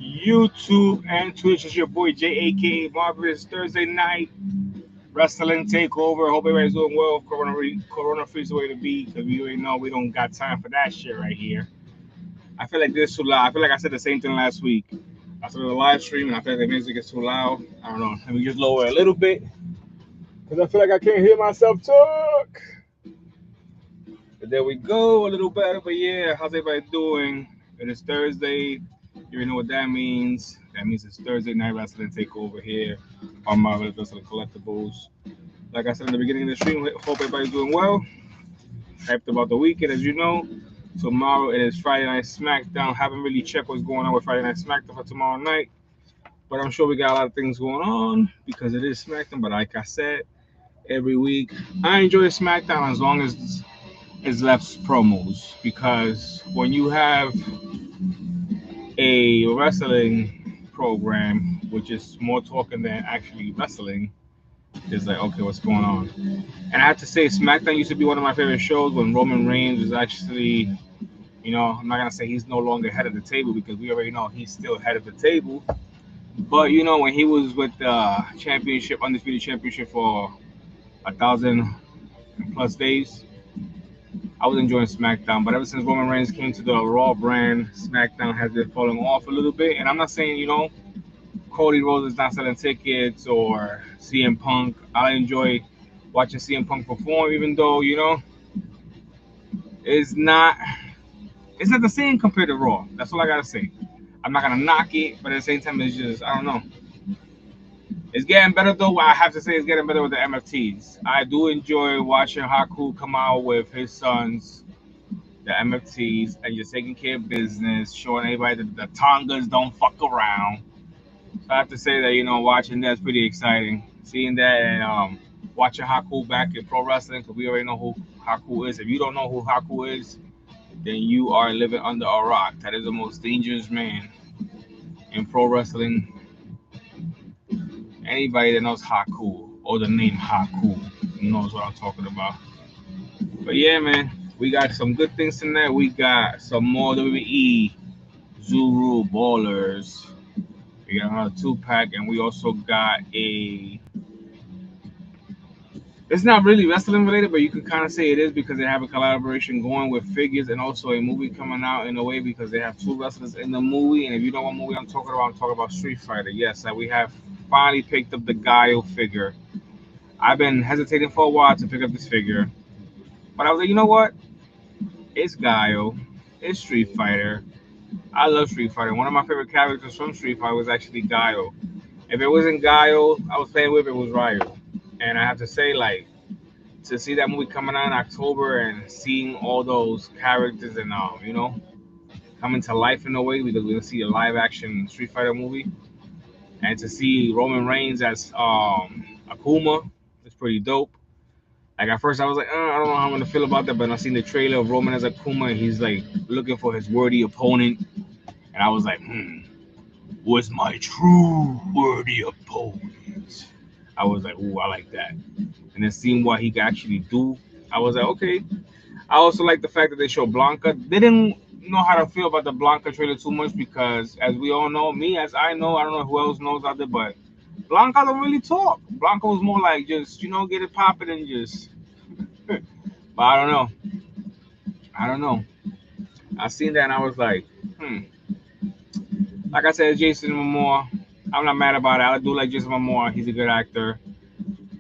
YouTube and Twitch. It's your boy J, aka Marvelous Thursday night wrestling takeover. Hope everybody's doing well. Corona free is the way to be because we already know we don't got time for that shit right here. I feel like this is too loud. I feel like I said the same thing last week. I started the live stream and I feel like the music is too loud. I don't know. Let me just lower it a little bit because I feel like I can't hear myself talk. But there we go, a little better. But yeah, how's everybody doing? It is Thursday. You already know what that means. That means it's Thursday night wrestling takeover here on Marvelous Wrestling Collectibles. Like I said in the beginning of the stream, hope everybody's doing well. Hyped about the weekend, as you know. Tomorrow it is Friday Night SmackDown. Haven't really checked what's going on with Friday Night SmackDown for tomorrow night, but I'm sure we got a lot of things going on because it is SmackDown. But like I said, every week I enjoy SmackDown as long as it's less promos because when you have a wrestling program, which is more talking than actually wrestling, it's like, okay, what's going on? And I have to say, SmackDown used to be one of my favorite shows when Roman Reigns was actually, I'm not going to say he's no longer head of the table because we already know he's still head of the table. But, when he was with the championship, undisputed championship for 1,000+ days, I was enjoying SmackDown, but ever since Roman Reigns came to the Raw brand, SmackDown has been falling off a little bit. And I'm not saying, Cody Rhodes is not selling tickets or CM Punk. I enjoy watching CM Punk perform, even though, it's not it's not the same compared to Raw. That's all I gotta say. I'm not gonna knock it, but at the same time, it's just I don't know. It's getting better though. I have to say, it's getting better with the MFTs. I do enjoy watching Haku come out with his sons the MFTs and just taking care of business, showing everybody that the Tongas don't fuck around. So I have to say that watching that's pretty exciting. Seeing that and watching Haku back in pro wrestling because we already know who Haku is. If you don't know who Haku is, then you are living under a rock. That is the most dangerous man in pro wrestling. Anybody that knows Haku or the name Haku knows what I'm talking about. But yeah, man, we got some good things tonight. We got some more WWE Zuru Ballers. We got another 2-pack, and we also got a. It's not really wrestling related, but you can kind of say it is because they have a collaboration going with figures and also a movie coming out in a way because they have two wrestlers in the movie. And if you know what movie I'm talking about Street Fighter. Yes, we have finally picked up the Guile figure. I've been hesitating for a while to pick up this figure, but I was like, you know what? It's Guile. It's Street Fighter. I love Street Fighter. One of my favorite characters from Street Fighter was actually Guile. If it wasn't Guile, I was playing with it was Ryo. And I have to say, like, to see that movie coming out in October and seeing all those characters and coming to life in a way because we're gonna see a live action Street Fighter movie, and to see Roman Reigns as Akuma is pretty dope. Like at first I was like, I don't know how I'm gonna feel about that, but I seen the trailer of Roman as Akuma and he's like looking for his worthy opponent, and I was like, what's my true worthy opponent? I was like, ooh, I like that. And then seeing what he could actually do, I was like, okay. I also like the fact that they show Blanca. They didn't know how to feel about the Blanca trailer too much because, as we all know, me as I know, I don't know who else knows out there, but Blanca don't really talk. Blanca was more like just get it popping and just. But I don't know. I don't know. I seen that and I was like, Like I said, Jason Momoa. I'm not mad about it. I do like Jason Momoa. He's a good actor.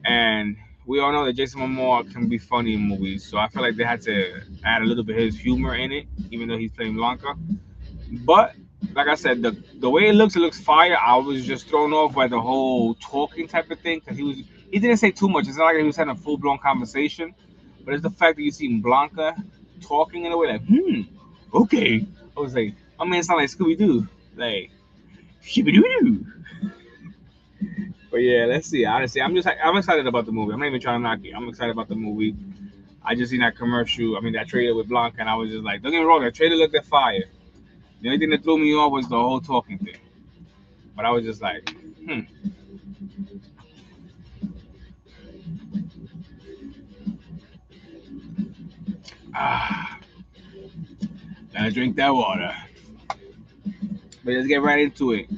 And we all know that Jason Momoa can be funny in movies, so I feel like they had to add a little bit of his humor in it, even though he's playing Blanca. But like I said, the way it looks fire. I was just thrown off by the whole talking type of thing because he didn't say too much. It's not like he was having a full blown conversation, but it's the fact that you see Blanca talking in a way like, okay. I was like, my man sound like Scooby Doo, like, Scooby Doo. But yeah, let's see. Honestly, I'm excited about the movie. I'm not even trying to knock it. I'm excited about the movie. I just seen that commercial. I mean, that trailer with Blanca, and I was just like, don't get me wrong, that trailer looked at fire. The only thing that threw me off was the whole talking thing. But I was just like, ah, gotta drink that water. But let's get right into it.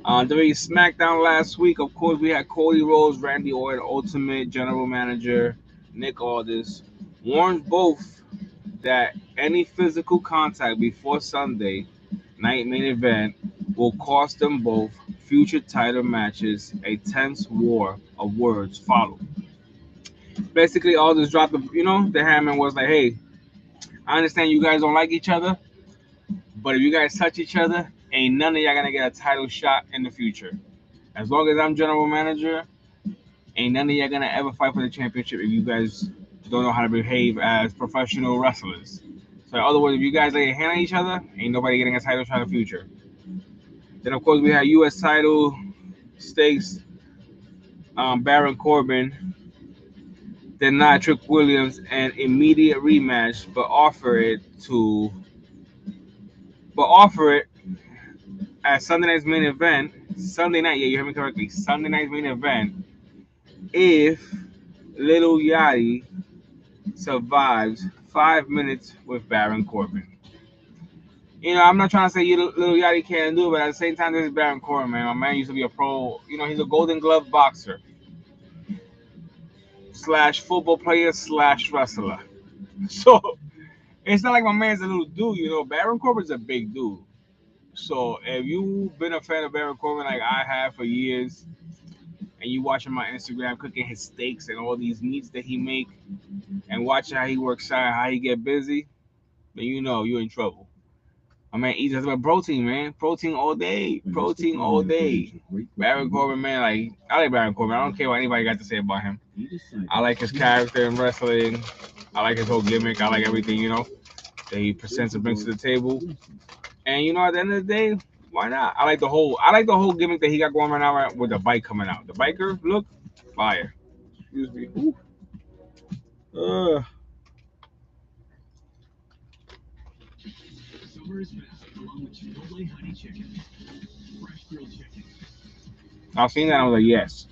WWE SmackDown last week, of course, we had Cody Rhodes, Randy Orton, Ultimate General Manager Nick Aldis warns both that any physical contact before Sunday night main event will cost them both future title matches. A tense war of words followed. Basically, Aldis dropped the hammer and was like, "Hey, I understand you guys don't like each other, but if you guys touch each other, ain't none of y'all gonna get a title shot in the future. As long as I'm general manager, ain't none of y'all gonna ever fight for the championship if you guys don't know how to behave as professional wrestlers. So in other words, if you guys lay a hand on each other, ain't nobody getting a title shot in the future." Then of course we had U.S. title stakes. Baron Corbin denied Trick Williams an immediate rematch, but offer it at Sunday night's main event. Sunday night, yeah, you heard me correctly. Sunday night's main event. If Little Yachty survives 5 minutes with Baron Corbin. I'm not trying to say Little Yachty can't do it, but at the same time, this is Baron Corbin, man. My man used to be a pro. He's a Golden Glove boxer slash football player slash wrestler. So it's not like my man's a little dude. Baron Corbin's a big dude. So if you've been a fan of Baron Corbin like I have for years, and you watching my Instagram cooking his steaks and all these meats that he make, and watching how he works out, how he get busy, then you're in trouble. My man eats nothing but protein, man. Protein all day. Protein all day. Baron Corbin, man, I like Baron Corbin. I don't care what anybody got to say about him. I like his character in wrestling. I like his whole gimmick. I like everything, that he presents and brings to the table. And at the end of the day, why not? I like the whole gimmick that he got going right now with the bike coming out. The biker look, fire. Excuse me. Ooh. I seen that. I was like, yes,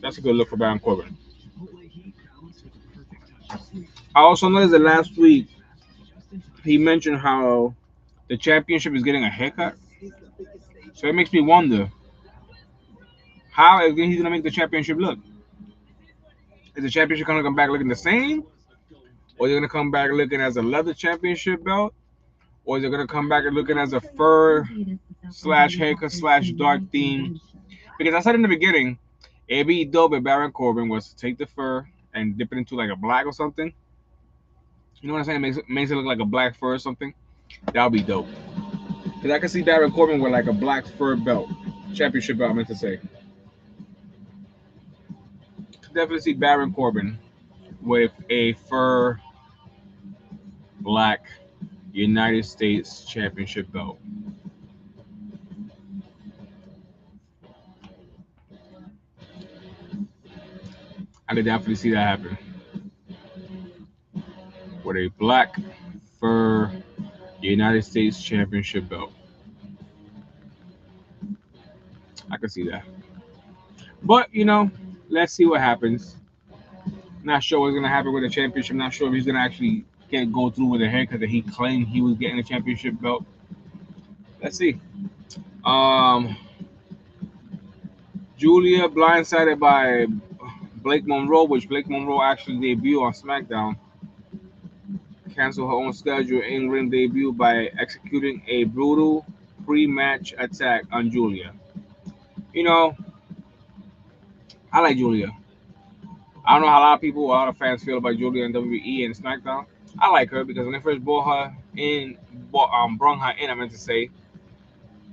that's a good look for Baron Corbin. I also noticed that last week he mentioned how the championship is getting a haircut. So it makes me wonder how is he's gonna make the championship look. Is the championship gonna come back looking the same, or is it gonna come back looking as a leather championship belt, or is it gonna come back looking as a fur slash haircut slash dark theme? Because I said in the beginning, it'd be dope if Baron Corbin was to take the fur and dip it into like a black or something. You know what I'm saying? It makes it look like a black fur or something. That would be dope. Because I can see Baron Corbin with like a black fur belt, championship belt. I meant to say. Definitely see Baron Corbin with a fur black United States championship belt. I could definitely see that happen with a black fur United States championship belt. I could see that. But let's see what happens. Not sure what's gonna happen with the championship. Not sure if he's gonna actually go through with the haircut that he claimed he was getting a championship belt. Let's see. Um, Julia blindsided by Blake Monroe, which Blake Monroe actually debuted on SmackDown. Canceled her own schedule in-ring debut by executing a brutal pre-match attack on Julia. You know, I like Julia. I don't know how a lot of people, a lot of fans feel about Julia and WWE and SmackDown. I like her because when they first brought her in, I meant to say,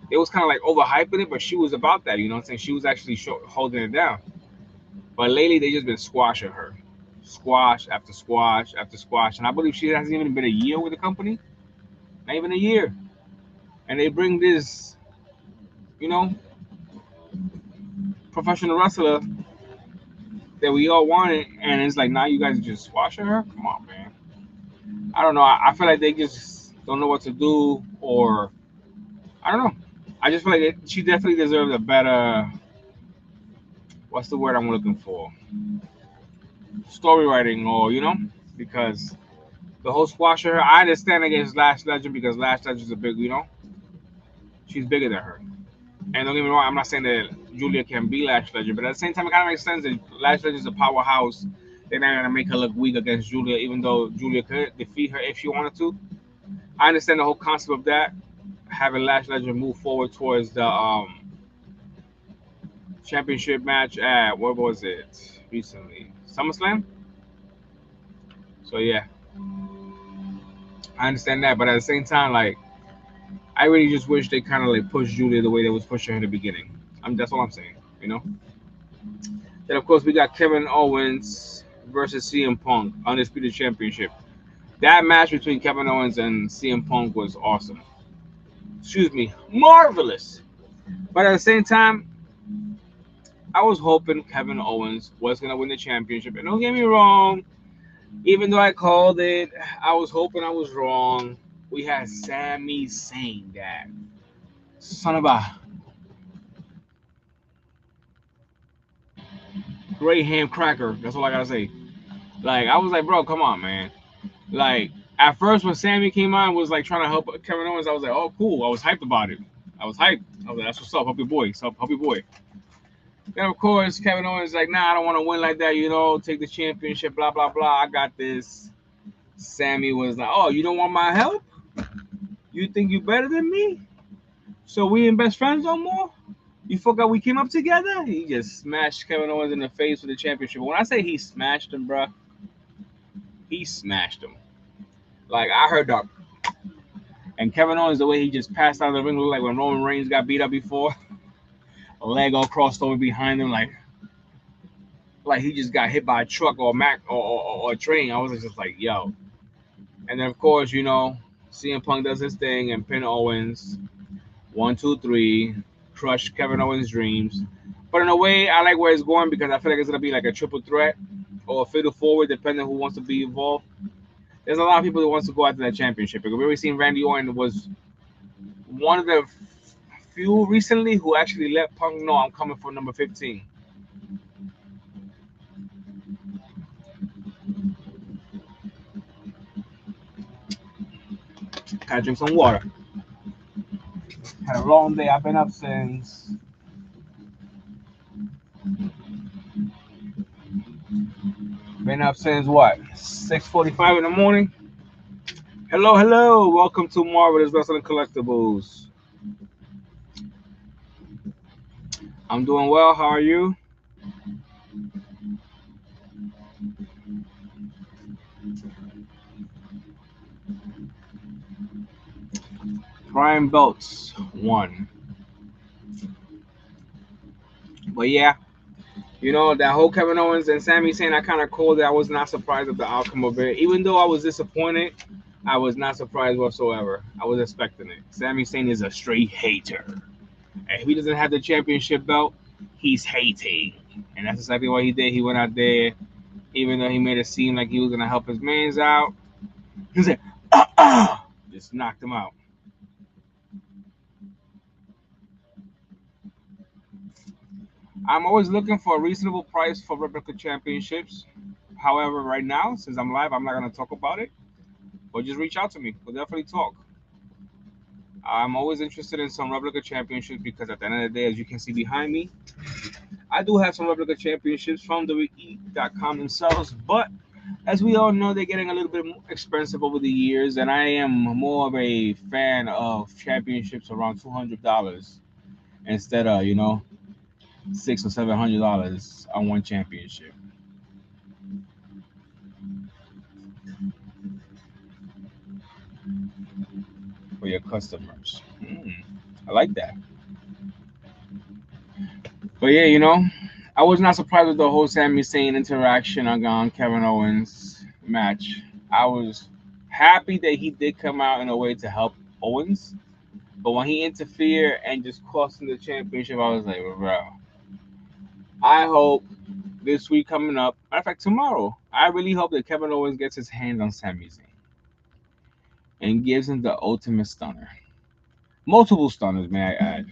it was kind of like overhyping it, but she was about that. You know what I'm saying? She was actually holding it down. But lately, they just been squashing her, squash after squash after squash, and I believe she hasn't even been a year with the company, not even a year. And they bring this, you know, professional wrestler that we all wanted, and it's like now you guys are just squashing her. Come on, man. I don't know. I feel like they just don't know what to do, or I don't know. I just feel like she definitely deserves a better. What's the word I'm looking for? Story writing, or because the whole squash her. I understand against Lash Legend because Lash Legend is a big, She's bigger than her. And don't get me wrong, I'm not saying that Julia can be Lash Legend, but at the same time, it kind of makes sense that Lash Legend is a powerhouse. They're not gonna make her look weak against Julia, even though Julia could defeat her if she wanted to. I understand the whole concept of that, having Lash Legend move forward towards the championship match at what was it recently? SummerSlam. So yeah, I understand that, but at the same time, like I really just wish they kind of like pushed Julia the way they was pushing her in the beginning. That's all I'm saying, you know. Then of course we got Kevin Owens versus CM Punk Undisputed Championship. That match between Kevin Owens and CM Punk was awesome. Excuse me, marvelous. But at the same time, I was hoping Kevin Owens was gonna win the championship. And don't get me wrong, even though I called it, I was hoping I was wrong. We had Sami saying that. Son of a great ham cracker. That's all I gotta say. Like I was like, bro, come on, man. Like at first when Sammy came on, was like trying to help Kevin Owens. I was like, oh, cool. I was hyped about it. I was hyped. I was like, that's what's up. Help your boy. Help your boy. Then of course Kevin Owens like, nah, I don't want to win like that. You know, take the championship. Blah blah blah. I got this. Sammy was like, oh, you don't want my help? You think you better than me? So we ain't best friends no more? You forgot we came up together? He just smashed Kevin Owens in the face with the championship. When I say he smashed him, bro, he smashed him. Like I heard that. And Kevin Owens, the way he just passed out of the ring, looked like when Roman Reigns got beat up before. A leg all crossed over behind him, like he just got hit by a truck or a Mac or a train. I was just like, yo. And then of course, you know, CM Punk does his thing and pin Owens. 1, 2, 3, crush Kevin Owens' dreams. But in a way, I like where it's going because I feel like it's gonna be like a triple threat or a fatal forward, depending who wants to be involved. There's a lot of people that wants to go after that championship. Because we've already seen Randy Orton was one of the few recently who actually let Punk know I'm coming for number 15. Gotta drink some water. Had a long day. I've been up since what? 6:45 in the morning. Hello, hello. Welcome to Marvelous Wrestling Collectibles. I'm doing well. How are you? Prime belts 1. But yeah, you know, that whole Kevin Owens and Sami Zayn, I kind of called it. I was not surprised at the outcome of it. Even though I was disappointed, I was not surprised whatsoever. I was expecting it. Sami Zayn is a straight hater. And if he doesn't have the championship belt, he's hating. And that's exactly what he did. He went out there, even though he made it seem like he was going to help his mans out. He said, just knocked him out. I'm always looking for a reasonable price for replica championships. However, right now, since I'm live, I'm not going to talk about it. But just reach out to me. We'll definitely talk. I'm always interested in some replica championships because at the end of the day, as you can see behind me, I do have some replica championships from WWE.com themselves. But as we all know, they're getting a little bit more expensive over the years. And I am more of a fan of championships around $200 instead of, you know, $600 or $700 on one championship for your customers. I like that. But yeah, you know, I was not surprised with the whole Sami Zayn interaction on Kevin Owens match. I was happy that he did come out in a way to help Owens, but when he interfered and just cost him the championship, I was like, bro. I hope this week coming up, matter of fact, tomorrow, I really hope that Kevin Owens gets his hand on Sami Zayn and gives him the ultimate stunner. Multiple stunners, may I add,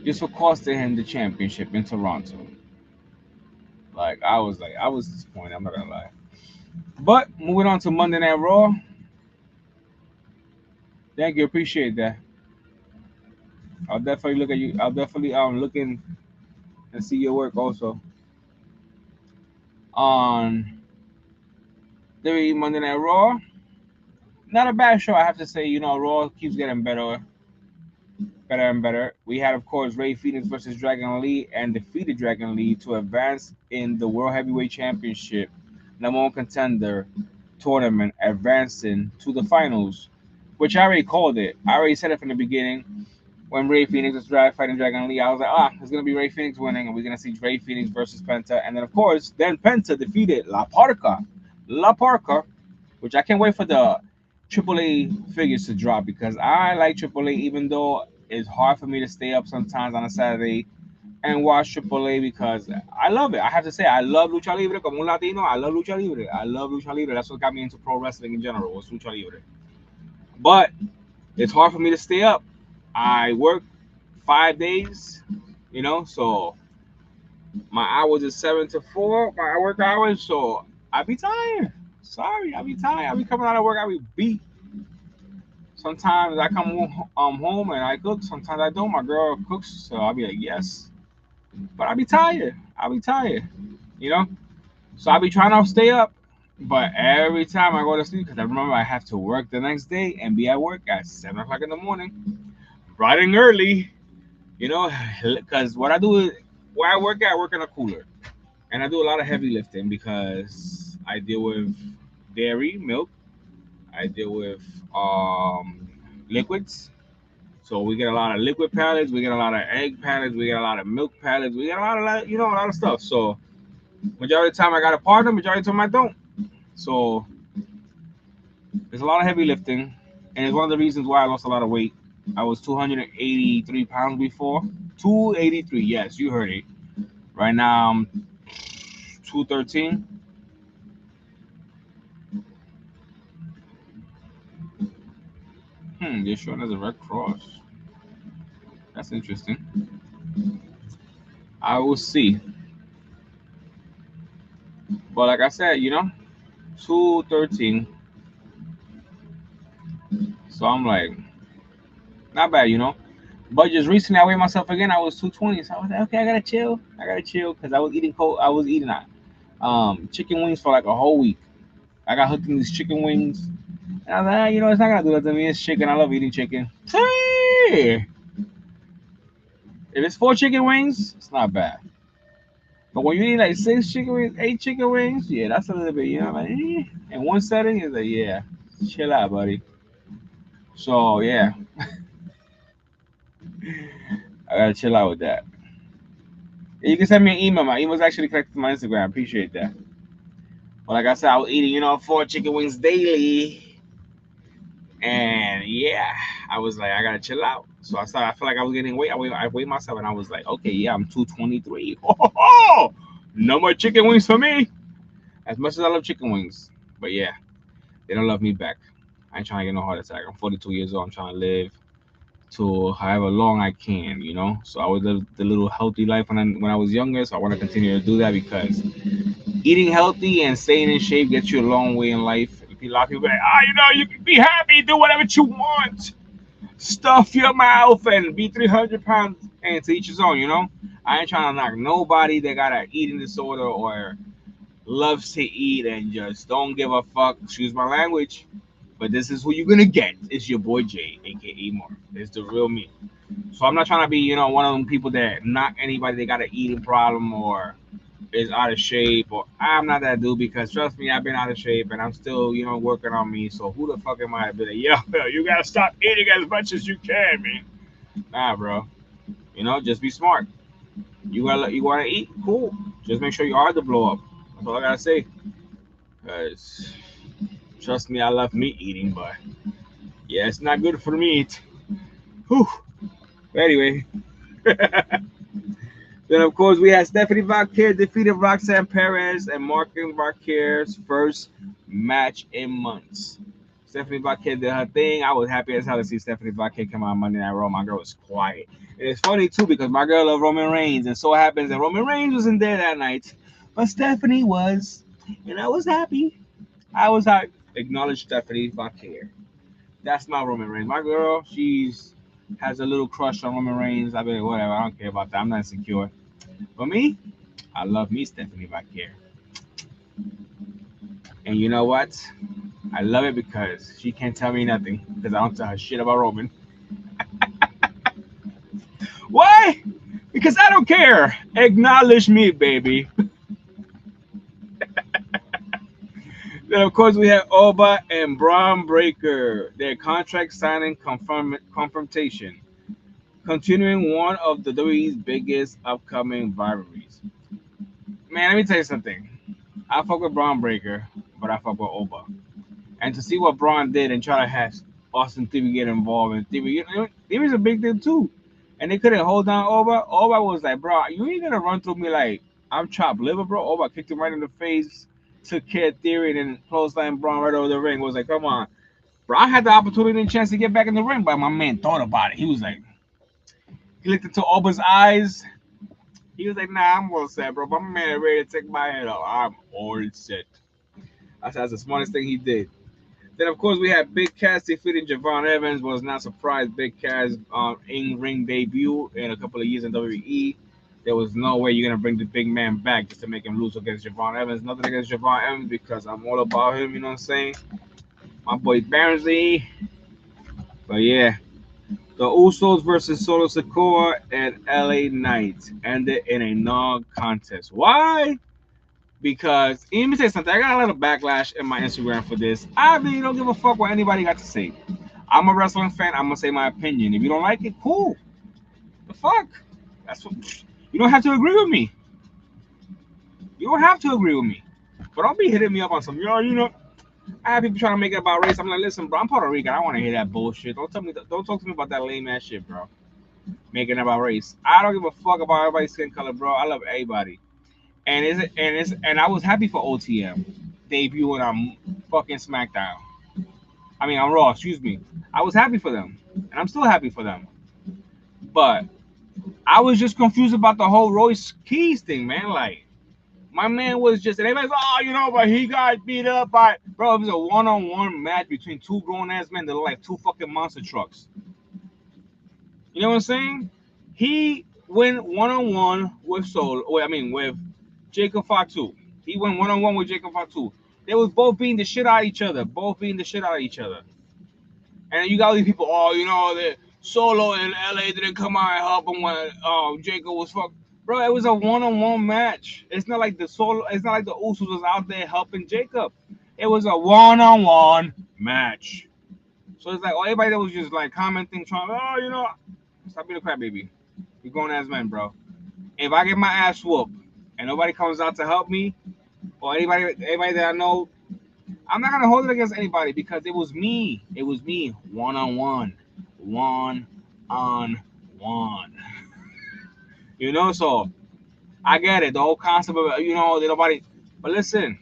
just for costing him the championship in Toronto. I was disappointed. I'm not gonna lie. But moving on to Monday Night Raw. Thank you, appreciate that. I'll definitely look at you. I'll definitely look in and see your work also on the Monday Night Raw. Not a bad show, I have to say. You know, Raw keeps getting better and better. We had, of course, Ray Phoenix versus Dragon Lee and defeated Dragon Lee to advance in the World Heavyweight Championship number one contender tournament, advancing to the finals, which I already called it. I already said it from the beginning when Ray Phoenix was fighting Dragon Lee. I was like, it's gonna be Ray Phoenix winning, and we're gonna see Ray Phoenix versus Penta, and then of course, then Penta defeated La Parca, which I can't wait for the AAA figures to drop because I like AAA, even though it's hard for me to stay up sometimes on a Saturday and watch AAA because I love it. I have to say, I love lucha libre. Como un Latino, I love lucha libre. I love lucha libre. That's what got me into pro wrestling in general, was lucha libre. But it's hard for me to stay up. I work 5 days, so my hours is 7 to 4, my work hours, so I be tired. Sorry, I be tired. I be coming out of work, I be beat. Sometimes I come home and I cook. Sometimes I don't. My girl cooks, so I'll be like, yes. But I be tired. I be tired, you know. So I be trying to stay up. But every time I go to sleep, because I remember I have to work the next day and be at work at 7 o'clock in the morning, bright and early, because what I do is where I work in a cooler, and I do a lot of heavy lifting because I deal with dairy, milk. I deal with liquids. So we get a lot of liquid pallets, we get a lot of egg pallets, we get a lot of milk pallets, we get a lot of a lot of stuff. So majority of the time I got a partner, majority of the time I don't. So there's a lot of heavy lifting, and it's one of the reasons why I lost a lot of weight. I was 283 pounds before. 283, yes, you heard it. Right now I'm 213. They're showing as a red cross. That's interesting. I will see. But like I said, 213. So I'm like, not bad. But just recently I weighed myself again. I was 220. So I was like, okay, I gotta chill. I gotta chill because I was eating cold. I was eating chicken wings for like a whole week. I got hooked in these chicken wings. And I was like, it's not gonna do that to me. It's chicken. I love eating chicken. Hey! If it's 4 chicken wings, it's not bad. But when you eat like 6 chicken wings, 8 chicken wings, yeah, that's a little bit, like, in one setting, it's like, yeah, chill out, buddy. So yeah, I gotta chill out with that. You can send me an email. My email's actually connected to my Instagram. I appreciate that. But like I said, I was eating, 4 chicken wings daily. And yeah, I was like, I gotta chill out. So I feel like I was getting weight. I weighed myself and I was like, okay, yeah, I'm 223. No more chicken wings for me. As much as I love chicken wings. But yeah, they don't love me back. I ain't trying to get no heart attack. I'm 42 years old. I'm trying to live to however long I can. So I would live the little healthy life when I was younger. So I want to continue to do that because eating healthy and staying in shape gets you a long way in life. A lot of people are like, you can be happy, do whatever you want, stuff your mouth, and be 300 pounds. And to each his own. I ain't trying to knock nobody that got an eating disorder or loves to eat and just don't give a fuck. Excuse my language. But this is who you're gonna get. It's your boy Jay, aka Mark. It's the real me. So I'm not trying to be, one of them people that knock anybody that got an eating problem or is out of shape. Or I'm not that dude because trust me, I've been out of shape and I'm still, working on me. So who the fuck am I to be like, yo, you gotta stop eating as much as you can, man? Nah, bro. Just be smart. You wanna eat? Cool. Just make sure your heart to blow up. That's all I gotta say. Cause trust me, I love meat eating, but yeah, it's not good for the meat. Whew. Anyway. Then, of course, we had Stephanie Vacquer defeated Roxanne Perez and Markin Vacquer's first match in months. Stephanie Vacquer did her thing. I was happy as hell to see Stephanie Vacquer come on Monday Night Raw. My girl was quiet. And it's funny, too, because my girl loved Roman Reigns. And so happens that Roman Reigns wasn't there that night. But Stephanie was. And I was happy. I was happy. Acknowledge Stephanie Vacquer. That's my Roman Reigns. My girl, she's has a little crush on Roman Reigns. I mean, whatever. I don't care about that. I'm not insecure. But me, I love me Stephanie if I care. And you know what? I love it because she can't tell me nothing because I don't tell her shit about Roman. Why? Because I don't care. Acknowledge me, baby. Then of course we have Oba and Braun Breaker. Their contract signing confrontation, continuing one of the WWE's biggest upcoming rivalries. Man, let me tell you something. I fuck with Braun Breaker, but I fuck with Oba. And to see what Braun did and try to have Austin Theory get involved, and Theory's a big deal too. And they couldn't hold down Oba. Oba was like, bro, you ain't gonna run through me like I'm chopped liver, bro. Oba kicked him right in the face, took care of Theory, and then clothesline Braun right over the ring. Was like, come on. Bro, I had the opportunity and chance to get back in the ring, but my man thought about it. He was like, he looked into Oba's eyes. He was like, nah, I'm all set, bro. But my man ready to take my head off. I'm all set. That's the smartest thing he did. Then of course we had Big Cass defeating Javon Evans. Was not surprised. Big Cass in ring debut in a couple of years in WWE. There was no way you're gonna bring the big man back just to make him lose against Javon Evans. Nothing against Javon Evans because I'm all about him. You know what I'm saying? My boy Barnsley. But yeah, the Usos versus Solo Sikoa and LA Knight ended in a non-contest. Why? Because let me say something. I got a little backlash in my Instagram for this. I really don't give a fuck what anybody got to say. I'm a wrestling fan. I'm gonna say my opinion. If you don't like it, cool. The fuck? That's what. You don't have to agree with me. You don't have to agree with me. But don't be hitting me up on some. Yo, you know. I have people trying to make it about race. I'm like, listen, bro. I'm Puerto Rican. I want to hear that bullshit. Don't tell me. Don't talk to me about that lame ass shit, bro. Making it about race. I don't give a fuck about everybody's skin color, bro. I love everybody. And I was happy for OTM debuting on fucking SmackDown. I mean on Raw, excuse me. I was happy for them, and I'm still happy for them. But I was just confused about the whole Royce Keys thing, man. Like my man was just, and everybody's like, oh, you know, but he got beat up by, bro. It was a one-on-one match between two grown ass men that look like two fucking monster trucks. You know what I'm saying? He went one-on-one with Soul. Wait, I mean with Jacob Fatu. He went one-on-one with Jacob Fatu. They was both beating the shit out of each other. Both beating the shit out of each other. And you got these people, oh, you know, that Solo in LA didn't come out and help him when Jacob was fucked. Bro, it was a one-on-one match. It's not like the Usos was out there helping Jacob. It was a one-on-one match. So it's like, oh, everybody that was just like commenting, trying, oh, you know, stop being a crap baby. You're grown ass men, bro. If I get my ass whooped and nobody comes out to help me, or anybody that I know, I'm not gonna hold it against anybody because it was me. It was me, one on one, one on one. You know, so I get it. The whole concept of, you know, that nobody. But listen,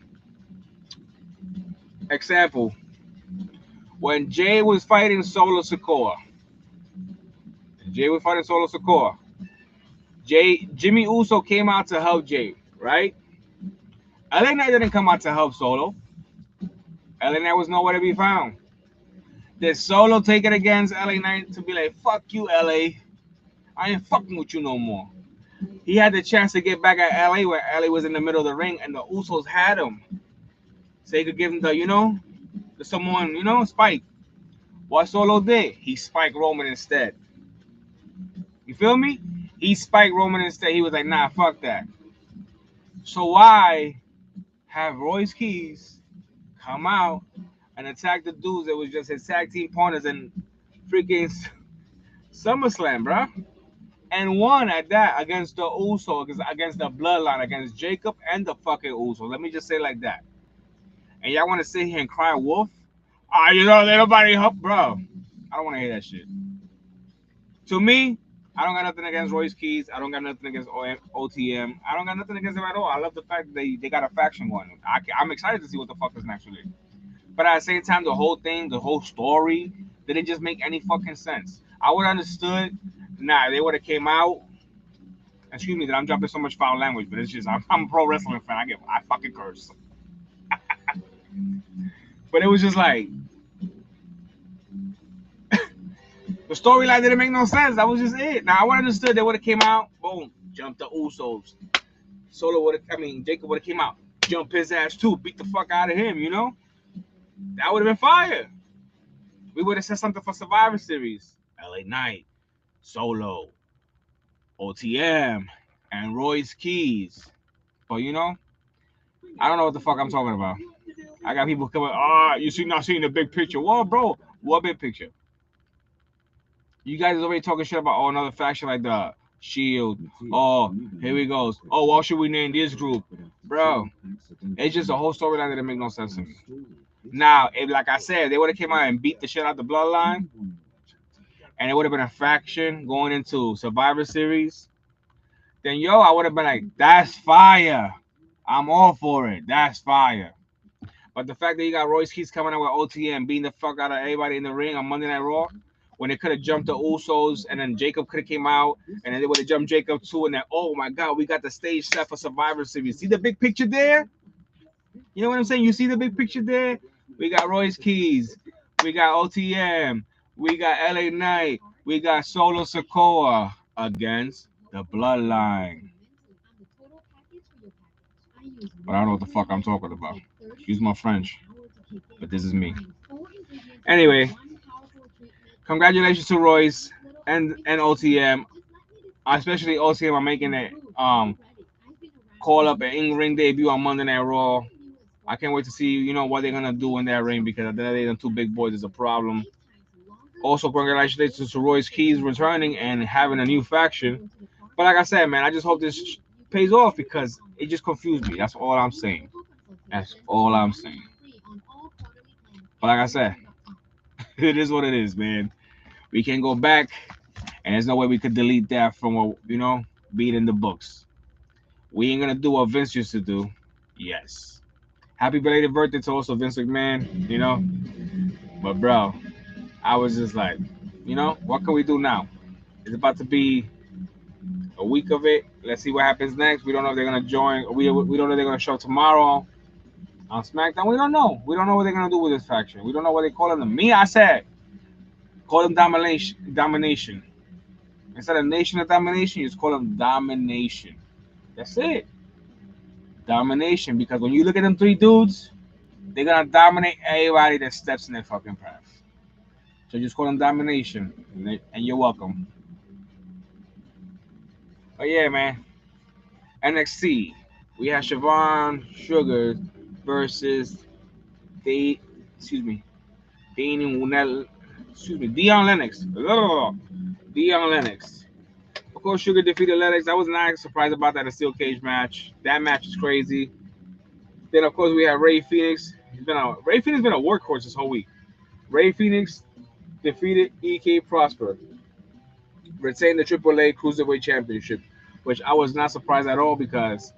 example, when Jay was fighting Solo Sikoa. Jimmy Uso came out to help Jay, right? LA Knight didn't come out to help Solo. LA Knight was nowhere to be found. Did Solo take it against LA Knight to be like, fuck you, LA. I ain't fucking with you no more. He had the chance to get back at LA where LA was in the middle of the ring and the Usos had him. So he could give him the, you know, the someone, you know, spike. What Solo did, he spiked Roman instead. You feel me? He spiked Roman instead. He was like, nah, fuck that. So why have Royce Keys come out and attack the dudes that was just his tag team partners in freaking SummerSlam, bro? And won at that against the Usos, against the Bloodline, against Jacob and the fucking Usos. Let me just say it like that. And y'all want to sit here and cry wolf? Ah, you know, nobody help, bro. I don't want to hear that shit. To me, I don't got nothing against Royce Keys. I don't got nothing against OTM. I don't got nothing against them at all. I love the fact that they got a faction going. I'm excited to see what the fuck is next week. But at the same time, the whole thing, the whole story, didn't just make any fucking sense. I would have understood. Nah, they would have came out. Excuse me that I'm dropping so much foul language, but it's just I'm a pro wrestling fan. I fucking curse. But it was just like, but The storyline didn't make no sense. That was just it. Now I would have understood they would have came out, boom, jumped the Usos. Jacob would have came out, jump his ass too, beat the fuck out of him, you know? That would have been fire. We would have said something for Survivor Series. LA Knight, Solo, OTM, and Royce Keys. But you know, I don't know what the fuck I'm talking about. I got people coming, you see not seeing the big picture. Well, bro, what big picture? You guys is already talking shit about another faction like the Shield. Oh, here we goes. Oh, what should we name this group? Bro, it's just a whole storyline that didn't make no sense to me. Now, if like I said, they would have came out and beat the shit out the Bloodline, and it would have been a faction going into Survivor Series, then yo, I would have been like, that's fire. I'm all for it. That's fire. But the fact that you got Royce Keys coming out with OTM beating the fuck out of everybody in the ring on Monday Night Raw, when they could have jumped the Usos and then Jacob could have came out and then they would have jumped Jacob too, and then oh my god, we got the stage set for Survivor Series. See the big picture there? You know what I'm saying? You see the big picture there? We got Royce Keys, we got OTM, we got LA Knight, we got Solo Sikoa against the Bloodline. But I don't know what the fuck I'm talking about. Excuse my French, but this is me. Anyway, congratulations to Royce and OTM, especially OTM on making it call up an in-ring debut on Monday Night Raw. I can't wait to see what they're gonna do in that ring, because at the end of the day, the two big boys is a problem. Also, congratulations to Royce Keys returning and having a new faction. But like I said, man, I just hope this pays off, because it just confused me. That's all I'm saying. That's all I'm saying. But like I said, it is what it is, man. We can't go back, and there's no way we could delete that from what being in the books. We ain't gonna do what Vince used to do. Yes. Happy belated birthday to also Vince McMahon. But bro, I was just like, what can we do now? It's about to be a week of it. Let's see what happens next. We don't know if they're gonna join. We don't know if they're gonna show tomorrow on SmackDown. We don't know. We don't know what they're gonna do with this faction. We don't know what they call them. Me, I said, call them domination. Instead of Nation of Domination, you just call them Domination. That's it. Domination. Because when you look at them three dudes, they're gonna dominate everybody that steps in their fucking path. So just call them Domination, and you're welcome. But yeah, man. NXT. We have Siobhan Sugar versus Dion Lennox. Dion Lennox. Of course, Sugar defeated Lennox. I was not surprised about that, a steel cage match. That match is crazy. Then, of course, we have Ray Phoenix. Ray Phoenix been a workhorse this whole week. Ray Phoenix defeated EK Prosper, retained the AAA Cruiserweight Championship, which I was not surprised at all, because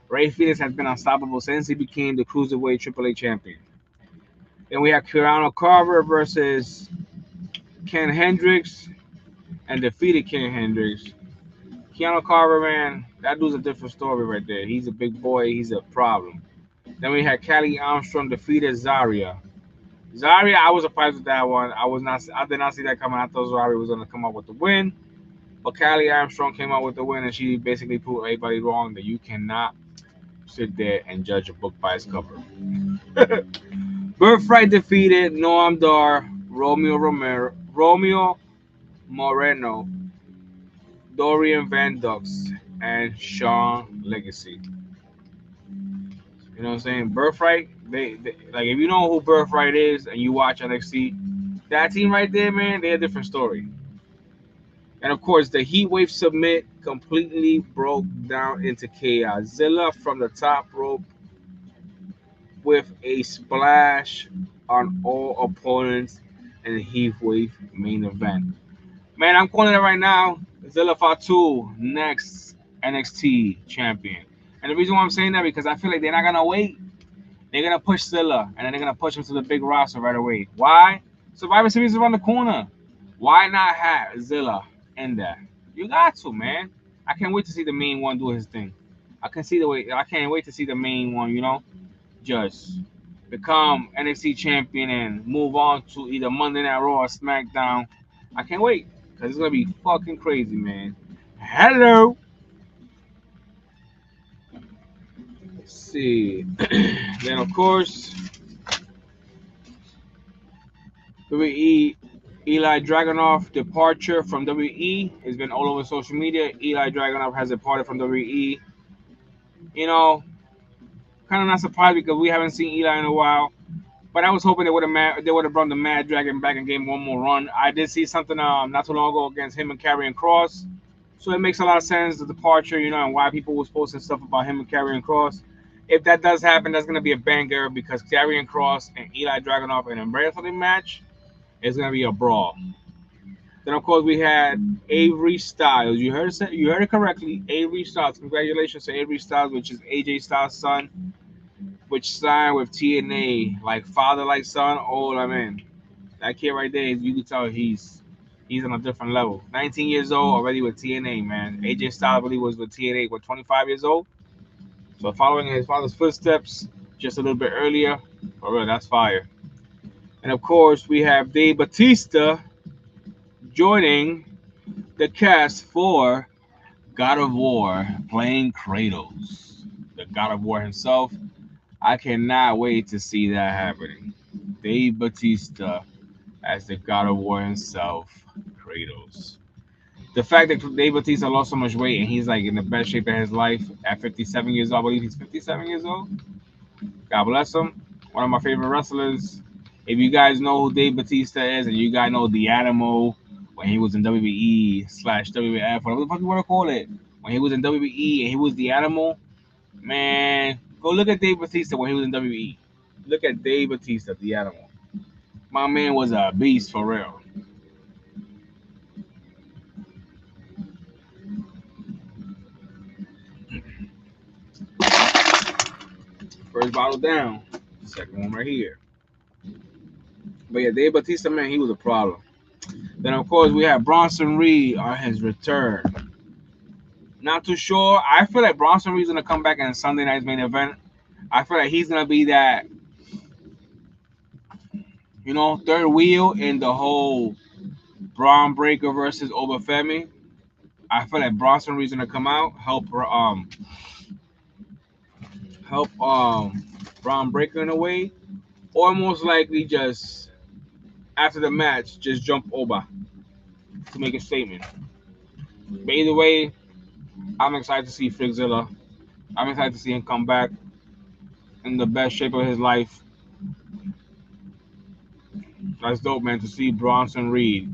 Ray Phoenix has been unstoppable since he became the Cruiserweight AAA Champion. Then we have Keanu Carver versus Ken Hendricks, and defeated Ken Hendricks. Keanu Carver, man, that dude's a different story right there. He's a big boy. He's a problem. Then we had Callie Armstrong defeated Zarya. Zarya, I was surprised with that one. I did not see that coming. I thought Zarya was going to come up with the win. But Callie Armstrong came out with the win, and she basically proved everybody wrong that you cannot sit there and judge a book by its cover. Birthright defeated Noam Dar, Romeo Moreno, Dorian Van Dux, and Sean Legacy. You know what I'm saying? Birthright, they like, if you know who Birthright is and you watch NXT, that team right there, man, they're a different story. And of course, the Heat Wave Submit completely broke down into chaos. Zilla from the top rope with a splash on all opponents in the Heat Wave main event. Man, I'm calling it right now. Zilla Fatu, next NXT champion. And the reason why I'm saying that, because I feel like they're not gonna wait. They're gonna push Zilla, and then they're gonna push him to the big roster right away. Why? Survivor Series is around the corner. Why not have Zilla in there? You got to, man. I can't wait to see the main one do his thing. I can't wait to see the main one, just become NXT champion and move on to either Monday Night Raw or SmackDown I can't wait because it's gonna be fucking crazy, man. Hello. Let's see. Then of course, WWE Eli Dragunov departure from WWE has been all over social media. Eli Dragunov has departed from WWE. You know, kind of not surprised because we haven't seen Eli in a while. But I was hoping they would have brought the Mad Dragon back and gave him one more run. I did see something not too long ago against him and Karrion Cross, so it makes a lot of sense the departure, and why people was posting stuff about him and Karrion Cross. If that does happen, that's gonna be a banger because Karrion Cross and Eli Dragunov in a wrestling match is gonna be a brawl. Then of course we had Avery Styles. You heard it correctly. Avery Styles. Congratulations to Avery Styles, which is AJ Styles' son, which signed with TNA, like father, like son. Oh, I mean, that kid right there, you can tell he's on a different level. 19 years old already with TNA, man. AJ Styles really was with TNA, 25 years old. So following in his father's footsteps just a little bit earlier, for real, that's fire. And of course, we have Dave Batista joining the cast for God of War, playing Kratos, the God of War himself. I cannot wait to see that happening. Dave Batista as the God of War himself, Kratos. The fact that Dave Batista lost so much weight and he's like in the best shape of his life at 57 years old, I believe he's 57 years old. God bless him. One of my favorite wrestlers. If you guys know who Dave Batista is and you guys know the Animal when he was in WWE / WWF, whatever the fuck you want to call it, when he was in WWE and he was the Animal, man, go look at Dave Batista when he was in WWE. Look at Dave Batista, the Animal. My man was a beast for real. First bottle down, second one right here. But yeah, Dave Batista, man, he was a problem. Then of course we have Bronson Reed on his return. Not too sure. I feel like Bronson Reed's gonna come back in Sunday night's main event. I feel like he's gonna be that, third wheel in the whole Braun Breaker versus Obafemi. I feel like Bronson Reed's gonna come out, help Braun Breaker in a way, or most likely just after the match just jump over to make a statement. But either way, I'm excited to see Figzilla. I'm excited to see him come back in the best shape of his life. That's dope, man, to see Bronson Reed.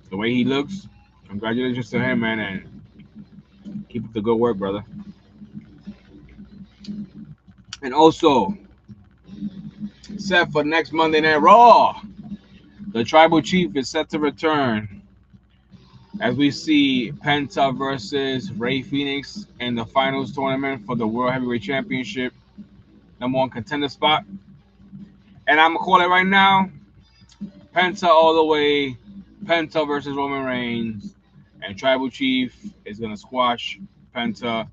The way he looks, congratulations to him, man, and keep up the good work, brother. And also, set for next Monday Night Raw, the Tribal Chief is set to return as we see Penta versus Ray Phoenix in the finals tournament for the World Heavyweight Championship, #1 contender spot. And I'm gonna call it right now: Penta all the way. Penta versus Roman Reigns, and Tribal Chief is gonna squash Penta.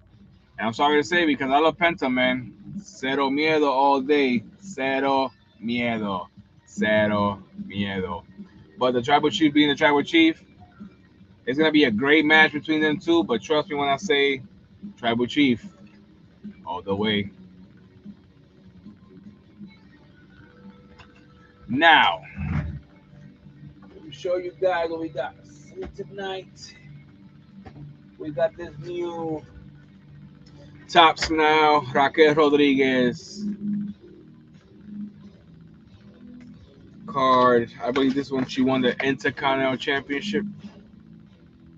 And I'm sorry to say because I love Penta, man. Cero miedo all day. Cero miedo. Cero miedo. But the Tribal Chief being the Tribal Chief, it's gonna be a great match between them two. But trust me when I say Tribal Chief all the way. Now, let me show you guys what we got. See tonight. We got this new tops now. Raquel Rodriguez card. I believe this one she won the Intercontinental Championship.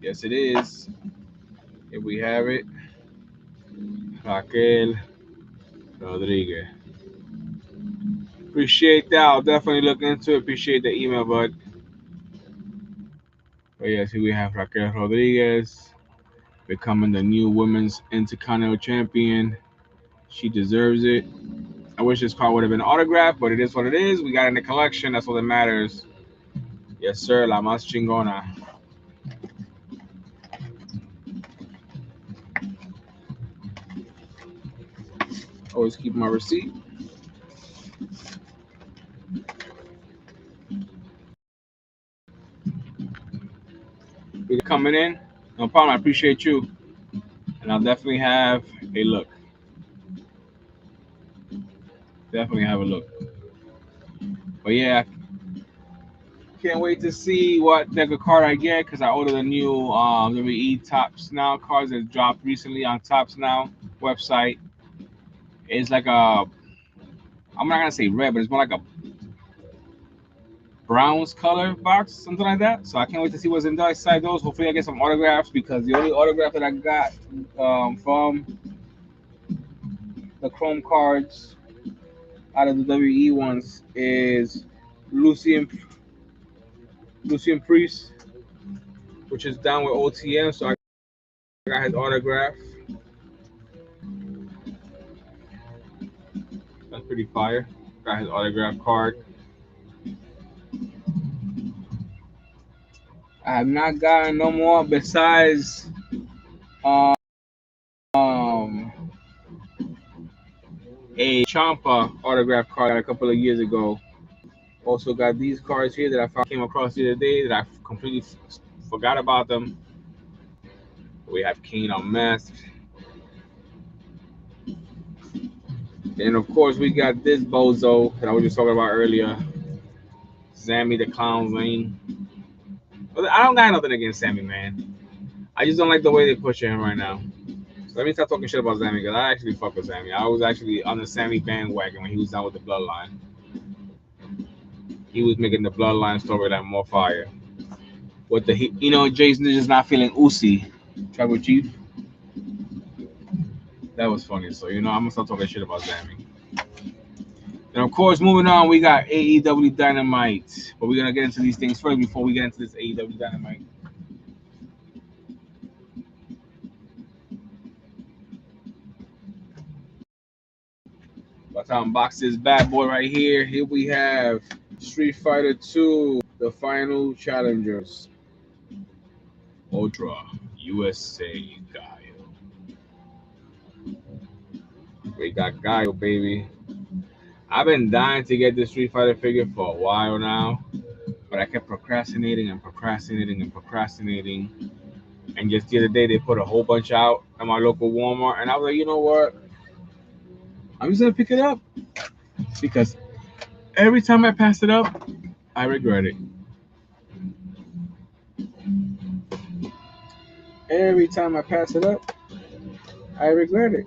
Yes, it is. Here we have it. Raquel Rodriguez. Appreciate that. I'll definitely look into it. Appreciate the email, bud. But yes, here we have Raquel Rodriguez becoming the new women's Intercontinental Champion. She deserves it. I wish this card would have been autographed, but it is what it is. We got it in the collection. That's all that matters. Yes, sir. La más chingona. Always keep my receipt. coming in. No problem. I appreciate you. And I'll definitely have a look. Definitely have a look. But yeah, can't wait to see what deck of card I get because I ordered a new WWE Tops Now cards that dropped recently on Tops Now website. It's like a, I'm not gonna say red, but it's more like a browns color box, something like that. So I can't wait to see what's inside those. Hopefully I get some autographs because the only autograph that I got from the Chrome cards out of the WE ones is Lucian Priest, which is down with OTM. So I got his autograph. That's pretty fire. Got his autograph card. I have not gotten no more besides um a Champa autograph card a couple of years ago. Also got these cards here that I came across the other day that I completely forgot about them. We have Kane Unmasked. And of course we got this bozo that I was just talking about earlier. Sammy the Clown Lane. But I don't got nothing against Sammy, man. I just don't like the way they're pushing him right now. So let me stop talking shit about Sammy because I actually fuck with Sammy. I was actually on the Sammy bandwagon when he was down with the Bloodline. He was making the Bloodline storyline more fire. With the Jason is just not feeling Uzi, Tribal Chief. That was funny. So I'm gonna stop talking shit about Sammy. And of course, moving on, we got AEW Dynamite. But we're gonna get into these things first before we get into this AEW Dynamite. Let's unbox this bad boy right here. Here we have Street Fighter II, the final challengers. Ultra USA Guile. We got Guile, baby. I've been dying to get this Street Fighter figure for a while now, but I kept procrastinating. And just the other day, they put a whole bunch out at my local Walmart, and I was like, you know what? I'm just gonna pick it up because every time I pass it up, I regret it. Every time I pass it up, I regret it.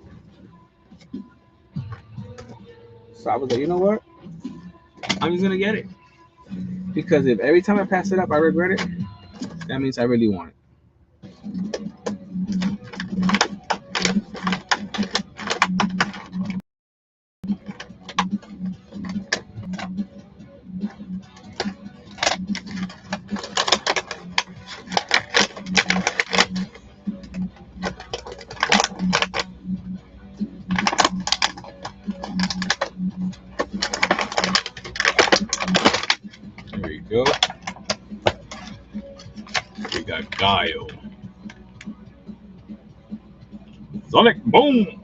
So I was like, you know what? I'm just gonna get it because if every time I pass it up, I regret it, that means I really want it. There we go. We got Guile. Sonic Boom!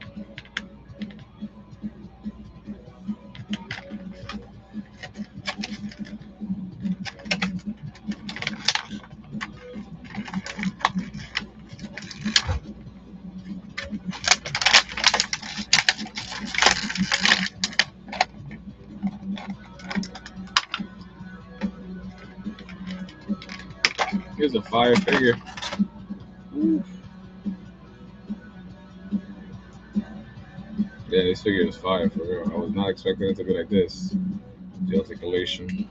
Here's a fire figure. Ooh. Yeah, this figure is fire for real. I was not expecting it to be like this. The articulation.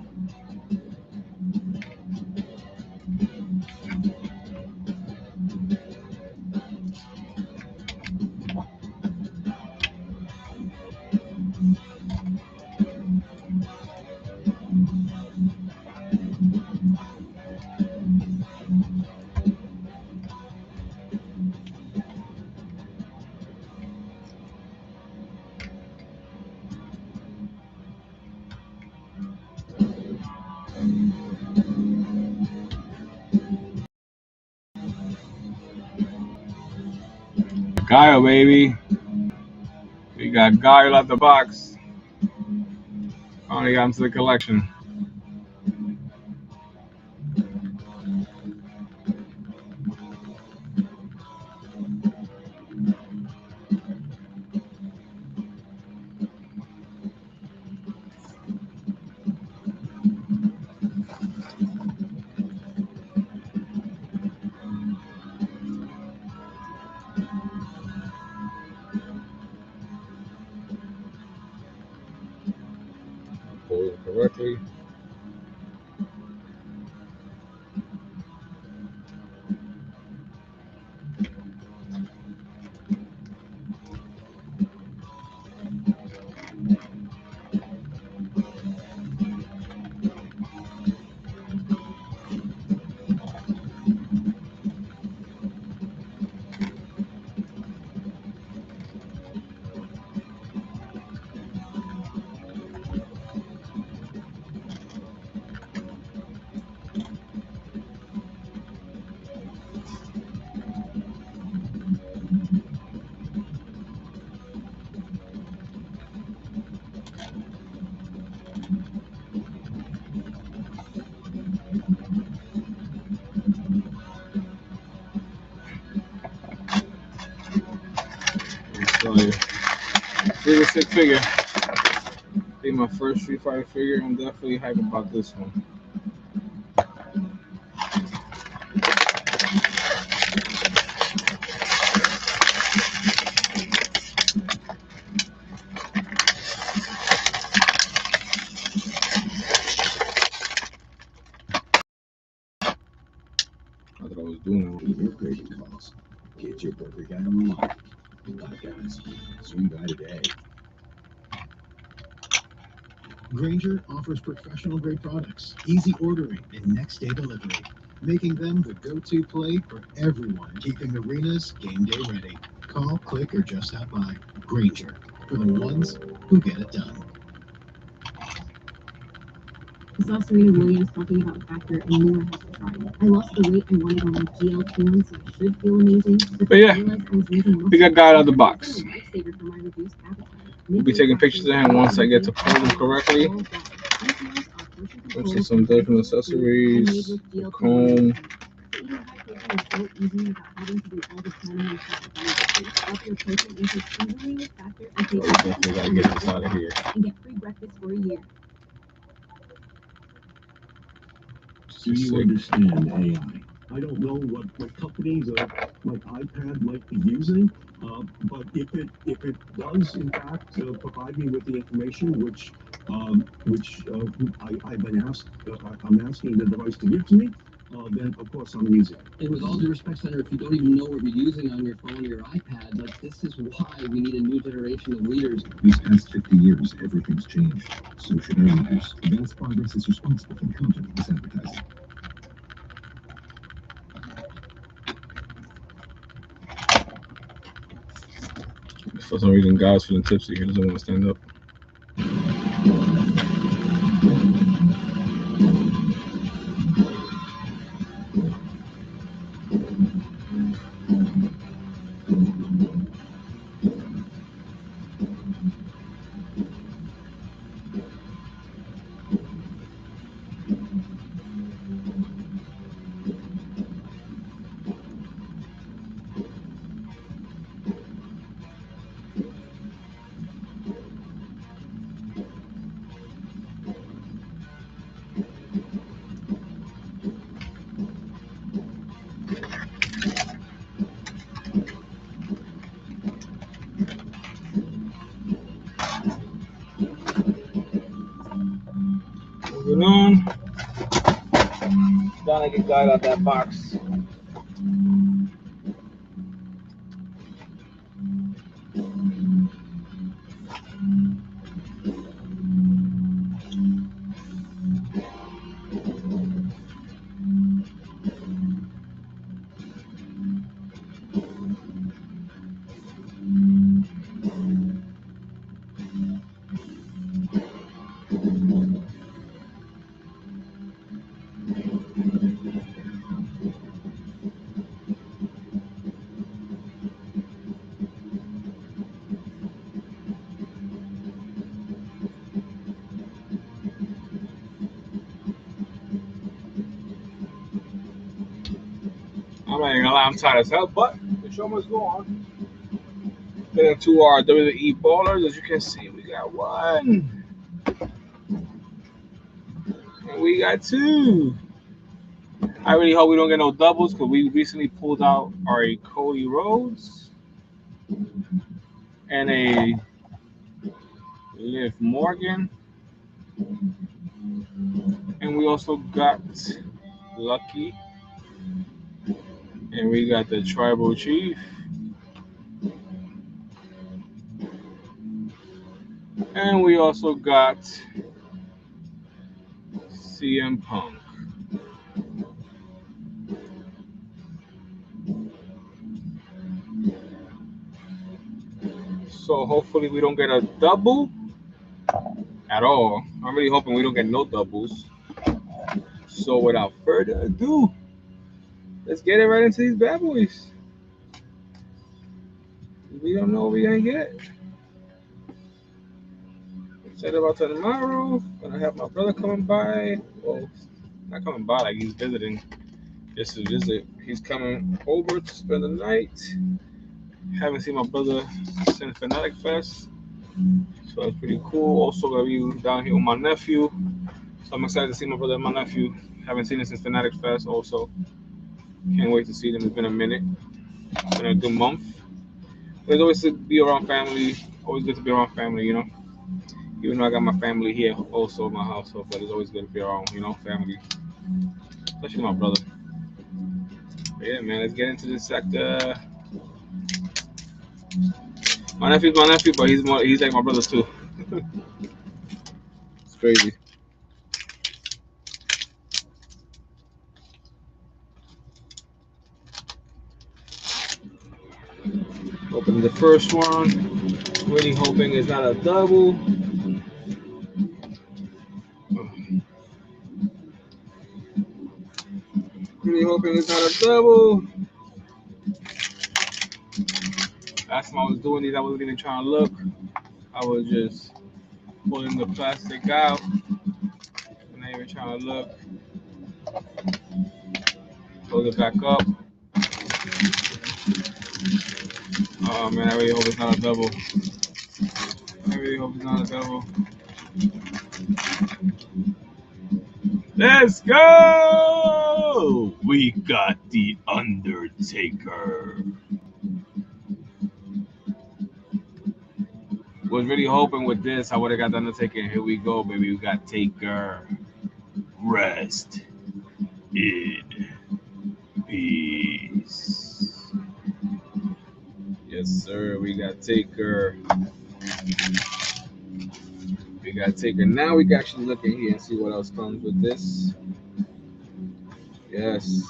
Guile, baby. We got Guile out the box. Finally got into the collection. See? So, this is a sick figure. Be my first Street Fighter figure. I'm definitely hyped about this one. I thought I was doing it. Your crazy calls. Get your perfect guy on the line. Live guys. Swing by today. Granger offers professional-grade products, easy ordering, and next-day delivery, making them the go-to play for everyone keeping arenas game day ready. Call, click, or just stop by. Granger, for the ones who get it done. I saw Serena Williams talking about Factor and knew I had to try it. I lost the weight I wanted on my GLP-1, so I should feel amazing. But yeah, we got God out of the box. We'll be taking pictures of him once I get to pull them correctly. Let's see some different accessories, a comb. Definitely gotta get this out of here. And get free breakfast for a year. Do you understand AI? I don't know what companies like iPad might be using, but if it does in fact provide me with the information which I've been asked, I'm asking the device to give to me, then of course I'm using it. And with all due respect, Senator, if you don't even know what you're using on your phone or your iPad, like this is why we need a new generation of leaders. These past 50 years, everything's changed. So should our leaders. Advanced Progress is responsible for countering this advertising. For some reason, God's feeling tipsy. He doesn't want to stand up. Moving on. Trying to get God out that box. I'm not even gonna lie, I'm tired as hell, but the show must go on. Get into our WWE Ballers. As you can see, we got one. And we got two. I really hope we don't get no doubles because we recently pulled out our Cody Rhodes and a Liv Morgan. And we also got Lucky. And we got the Tribal Chief. And we also got CM Punk. So hopefully we don't get a double at all. I'm really hoping we don't get no doubles. So without further ado, let's get it right into these bad boys. We don't know what we're gonna get. Excited about tomorrow. Gonna have my brother coming by. Well, not coming by, like he's visiting. Just to visit. He's coming over to spend the night. Haven't seen my brother since Fanatic Fest. So that's pretty cool. Also gonna be down here with my nephew. So I'm excited to see my brother and my nephew. Haven't seen him since Fanatic Fest also. Can't wait to see them. It's been a minute. It's been a good month. But it's always to be around family. Always good to be around family, you know. Even though I got my family here also in my household, but it's always good to be around, you know, family. Especially my brother. But yeah, man, let's get into this sector. My nephew's my nephew, but he's like my brother too. It's crazy. Opening the first one. Really hoping it's not a double. Really hoping it's not a double. Last time I was doing these, I wasn't even trying to look. I was just pulling the plastic out. I'm not even trying to look. Close it back up. Oh man, I really hope it's not a double. I really hope it's not a double. Let's go! We got the Undertaker. Was really hoping with this I would have got the Undertaker. Here we go, baby. We got Taker. Rest in peace. Yes, sir. We got Taker. We got Taker. Now we can actually look in here and see what else comes with this. Yes.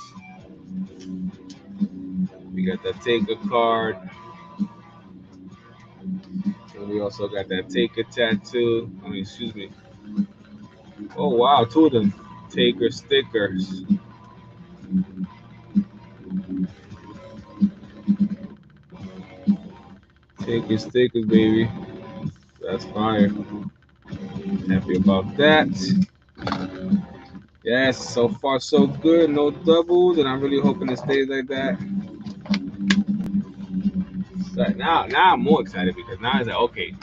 We got the Taker card. And we also got that Taker tattoo. I mean, excuse me. Oh, wow. Two of them. Taker stickers. Taker stickers, baby. That's fire. Happy about that. Yes, so far so good. No doubles, and I'm really hoping it stays like that. But now I'm more excited because now it's like, okay,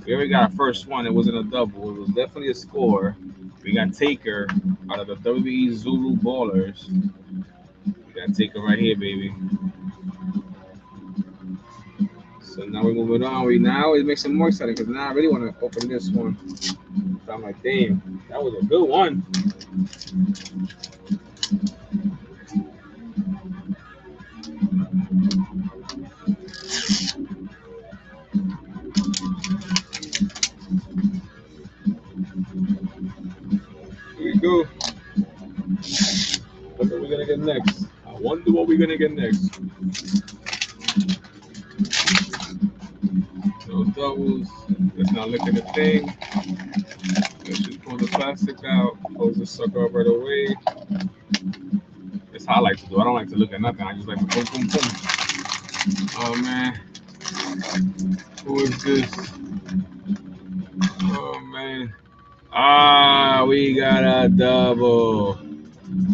we already got our first one. It wasn't a double. It was definitely a score. We got Taker out of the WWE Zulu Ballers. We got Taker right here, baby. So now we're moving on. Now it makes it more exciting because now I really want to open this one. So I'm like, damn, that was a good one. Here we go. What are we gonna get next? I wonder what we're gonna get next. No doubles. Let's not look at the thing. Let's just pull the plastic out. Close the sucker up right away. That's how I like to do. I don't like to look at nothing. I just like to boom, boom, boom. Oh man. Who is this? Oh man. Ah, we got a double.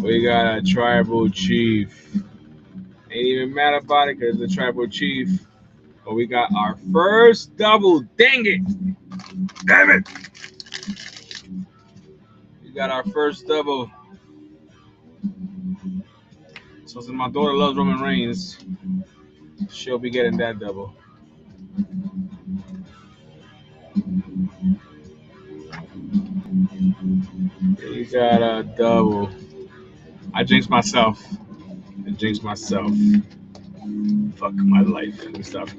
We got a Tribal Chief. Ain't even mad about it because it's a Tribal Chief. But we got our first double. Dang it. Damn it. We got our first double. So since my daughter loves Roman Reigns, she'll be getting that double. We got a double. I jinxed myself. Fuck my life and stuff.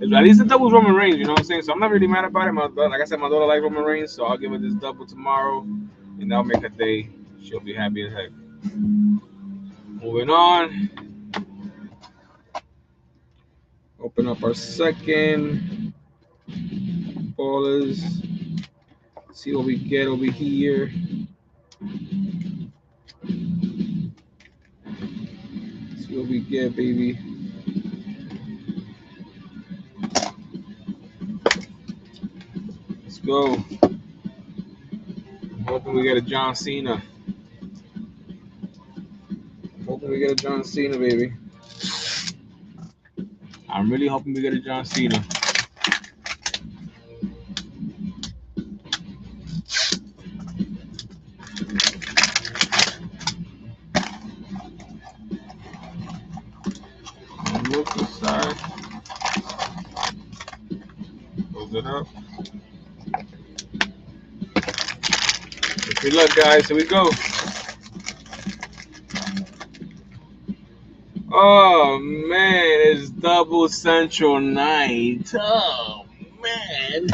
At least the double's Roman Reigns, you know what I'm saying? So I'm not really mad about it. Like I said, my daughter likes Roman Reigns, so I'll give her this double tomorrow, and that'll make her day. She'll be happy as heck. Moving on. Open up our second ballers. See what we get over here. See what we get, baby. Let's go. I'm hoping we get a John Cena. Baby. I'm really hoping we get a John Cena. Look aside. Close it up. Good luck, guys. Here we go. Oh man, it's double Central night. Oh man.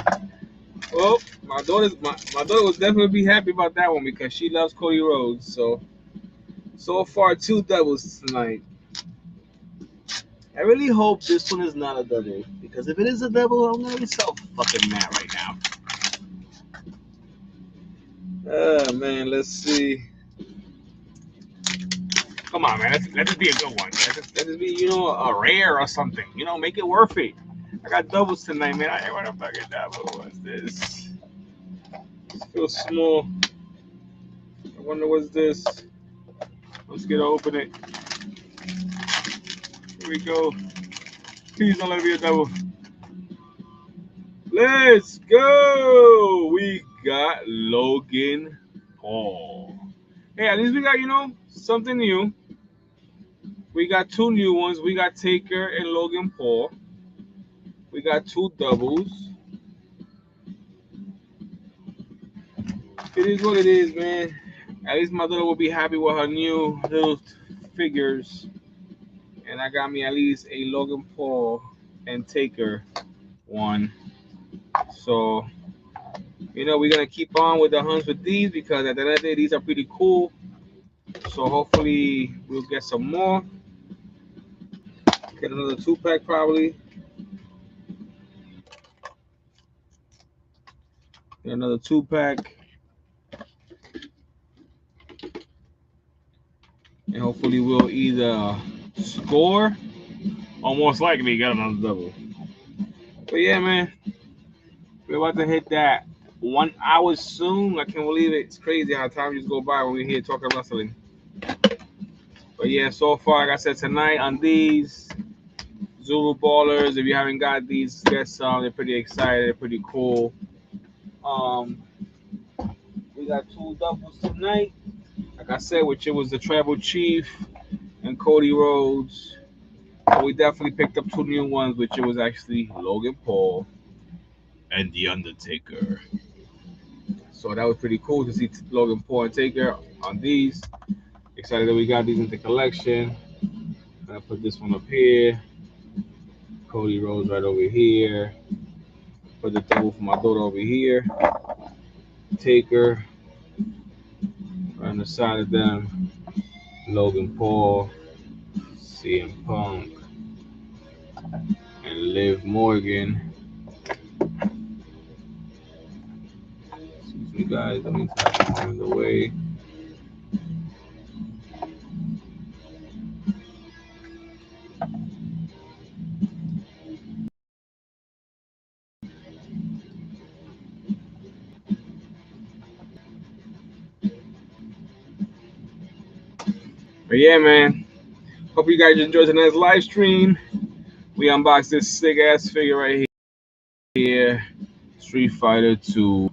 Oh, my daughter would definitely be happy about that one because she loves Cody Rhodes. So far 2 doubles tonight. I really hope this one is not a double because if it is a double, I'm gonna be so fucking mad right now. Oh man, let's see. Come on, man. Let this be a good one. Let this be, a rare or something. Make it worth it. I got doubles tonight, man. I want a fucking double. What's this? This feels small. I wonder what's this. Let's get to open it. Here we go. Please don't let it be a double. Let's go. We got Logan Paul. Hey, at least we got, something new. We got 2 new ones. We got Taker and Logan Paul. We got 2 doubles. It is what it is, man. At least my daughter will be happy with her new little figures. And I got me at least a Logan Paul and Taker one. So, we're going to keep on with the hunts with these because at the end of the day, these are pretty cool. So hopefully we'll get some more. Get another 2-pack probably. Get another 2-pack. And hopefully we'll either score or most likely get another double. But yeah, man. We're about to hit that 1 hour soon. I can't believe it. It's crazy how time just go by when we're here talking wrestling. But yeah, so far, like I said, tonight on these Zulu Ballers, if you haven't got these, get some. They're pretty excited. They're pretty cool. We got 2 doubles tonight. Like I said, which it was the Tribal Chief and Cody Rhodes. But we definitely picked up 2 new ones, which it was actually Logan Paul and The Undertaker. So that was pretty cool to see Logan Paul and Taker on these. Excited that we got these in the collection. Gonna put this one up here. Cody Rhodes right over here. Put the double for my daughter over here. Taker right on the side of them. Logan Paul, CM Punk, and Liv Morgan. Excuse me, guys. Let me tap on the way. But yeah, man. Hope you guys enjoyed tonight's live stream. We unboxed this sick ass figure right here. Street Fighter II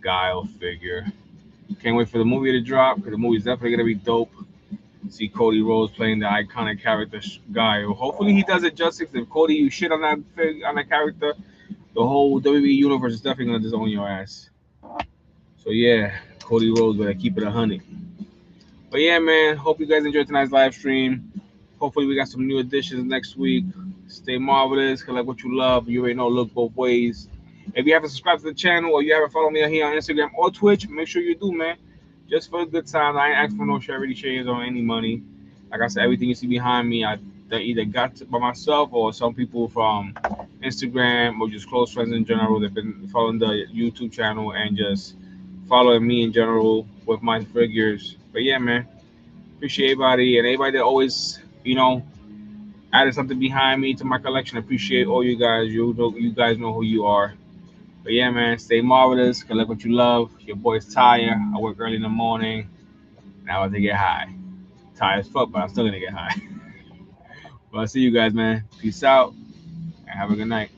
Guile figure. Can't wait for the movie to drop because the movie's definitely gonna be dope. See Cody Rhodes playing the iconic character Guile. Hopefully he does it justice. If Cody, you shit on that character, the whole WWE universe is definitely gonna disown your ass. So yeah, Cody Rhodes, but I keep it 100. But yeah, man, hope you guys enjoyed tonight's live stream. Hopefully, we got some new additions next week. Stay marvelous, collect what you love. You already know, look both ways. If you haven't subscribed to the channel or you haven't followed me here on Instagram or Twitch, make sure you do, man. Just for a good time. I ain't asking for no charity shares or any money. Like I said, everything you see behind me, I either got by myself or some people from Instagram or just close friends in general. They've been following the YouTube channel and just following me in general with my figures. But yeah, man, appreciate everybody and everybody that always, added something behind me to my collection. Appreciate all you guys. You guys know who you are. But yeah, man, stay marvelous. Collect what you love. Your boy's tired. I work early in the morning. Now I have to get high. Tired as fuck, but I'm still gonna get high. But I'll see you guys, man. Peace out and have a good night.